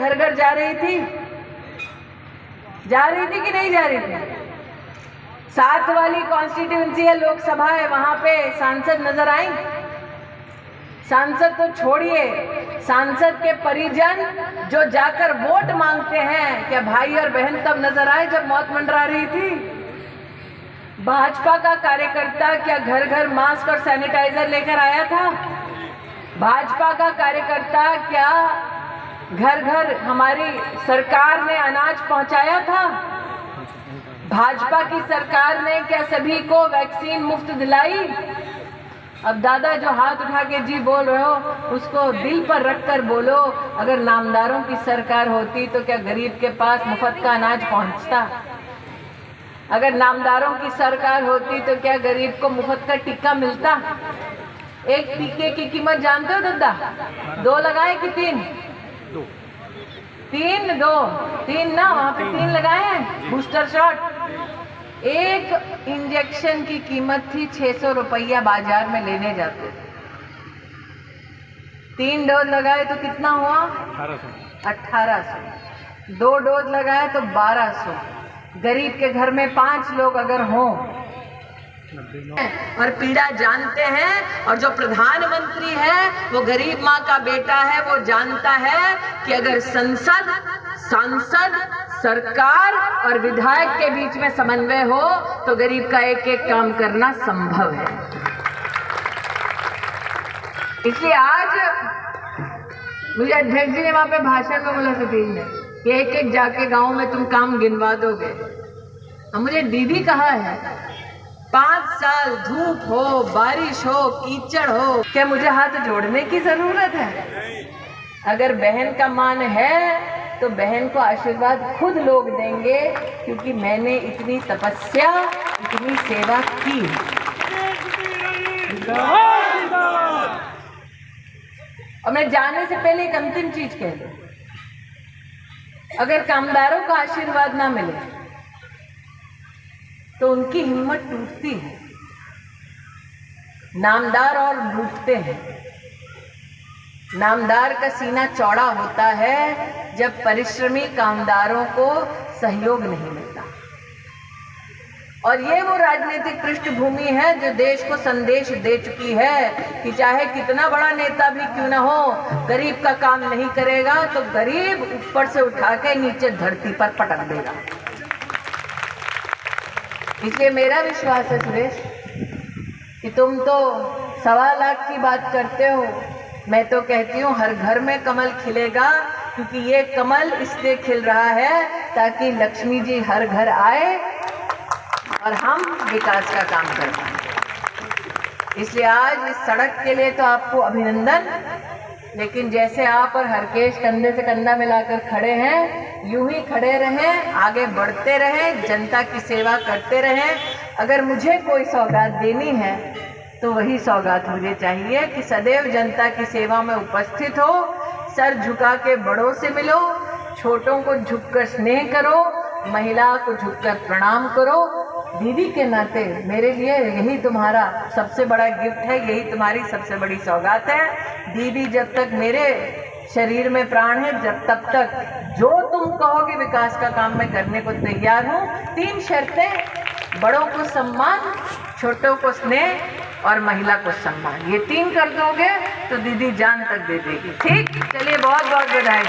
घर घर जा रही थी कि नहीं जा रही थी? 7 वाली कॉन्स्टिट्यूंसी है, लोकसभा है, वहां पे सांसद नजर आई? सांसद तो छोड़िए, सांसद के परिजन जो जाकर वोट मांगते हैं, क्या भाई और बहन तब नजर आए जब मौत मंडरा रही थी? भाजपा का कार्यकर्ता क्या घर घर मास्क और सैनिटाइजर लेकर आया था? भाजपा का कार्यकर्ता क्या घर घर हमारी सरकार ने अनाज पहुंचाया था? भाजपा की सरकार ने क्या सभी को वैक्सीन मुफ्त दिलाई? अब दादा जो हाथ उठा के जी बोल रहे हो, उसको दिल पर रखकर बोलो, अगर नामदारों की सरकार होती तो क्या गरीब के पास मुफ्त का अनाज पहुंचता? अगर नामदारों की सरकार होती तो क्या गरीब को मुफ्त का टिक्का मिलता? एक टीके की कीमत जानते हो दादा? 2 लगाए कि 3? 3 ना, वहां पे 3 लगाए हैं बूस्टर शॉट। एक इंजेक्शन की कीमत थी 600 रुपया, बाजार में लेने जाते थे। 3 डोज लगाए तो कितना हुआ? 1800। 2 डोज लगाए तो 1200। गरीब के घर में 5 लोग अगर हों और पीड़ा जानते हैं, और जो प्रधानमंत्री है वो गरीब माँ का बेटा है, वो जानता है कि अगर संसद, सांसद, सरकार और विधायक के बीच में समन्वय हो तो गरीब का एक एक काम करना संभव है। इसलिए आज मुझे अध्यक्ष जी ने वहां पे भाषण में बोला, सतीश ने, कि एक एक जाके गांव में तुम काम गिनवा दोगे। अब मुझे दीदी कहा है, 5 साल धूप हो, बारिश हो, कीचड़ हो, क्या मुझे हाथ जोड़ने की जरूरत है? अगर बहन का मान है तो बहन को आशीर्वाद खुद लोग देंगे, क्योंकि मैंने इतनी तपस्या, इतनी सेवा की। और मैं जाने से पहले एक अंतिम चीज कह दूं, अगर कामदारों का आशीर्वाद ना मिले तो उनकी हिम्मत टूटती है। नामदार और लूटते हैं। नामदार का सीना चौड़ा होता है जब परिश्रमी कामदारों को सहयोग नहीं मिलता। और ये वो राजनीतिक पृष्ठभूमि है जो देश को संदेश दे चुकी है कि चाहे कितना बड़ा नेता भी क्यों ना हो, गरीब का काम नहीं करेगा तो गरीब ऊपर से उठा के नीचे धरती पर पटक देगा। इसलिए मेरा विश्वास है सुरेश कि तुम तो 1.25 लाख की बात करते हो, मैं तो कहती हूँ हर घर में कमल खिलेगा, क्योंकि ये कमल इसलिए खिल रहा है ताकि लक्ष्मी जी हर घर आए और हम विकास का काम कर पाए। इसलिए आज इस सड़क के लिए तो आपको अभिनंदन, लेकिन जैसे आप और हरकेश कंधे से कंधा मिलाकर खड़े हैं, यूं ही खड़े रहें, आगे बढ़ते रहें, जनता की सेवा करते रहें। अगर मुझे कोई सौगात देनी है तो वही सौगात मुझे चाहिए कि सदैव जनता की सेवा में उपस्थित हो, सर झुका के बड़ों से मिलो, छोटों को झुककर स्नेह करो, महिला को झुककर प्रणाम करो। दीदी के नाते मेरे लिए यही तुम्हारा सबसे बड़ा गिफ्ट है, यही तुम्हारी सबसे बड़ी सौगात है। दीदी जब तक मेरे शरीर में प्राण है, जब तब तक जो तुम कहोगे विकास का काम मैं करने को तैयार हूँ। 3 शर्तें, बड़ों को सम्मान, छोटों को स्नेह और महिला को सम्मान, ये 3 कर दोगे तो दीदी जान तक दे देगी। ठीक, चलिए बहुत बहुत बधाई।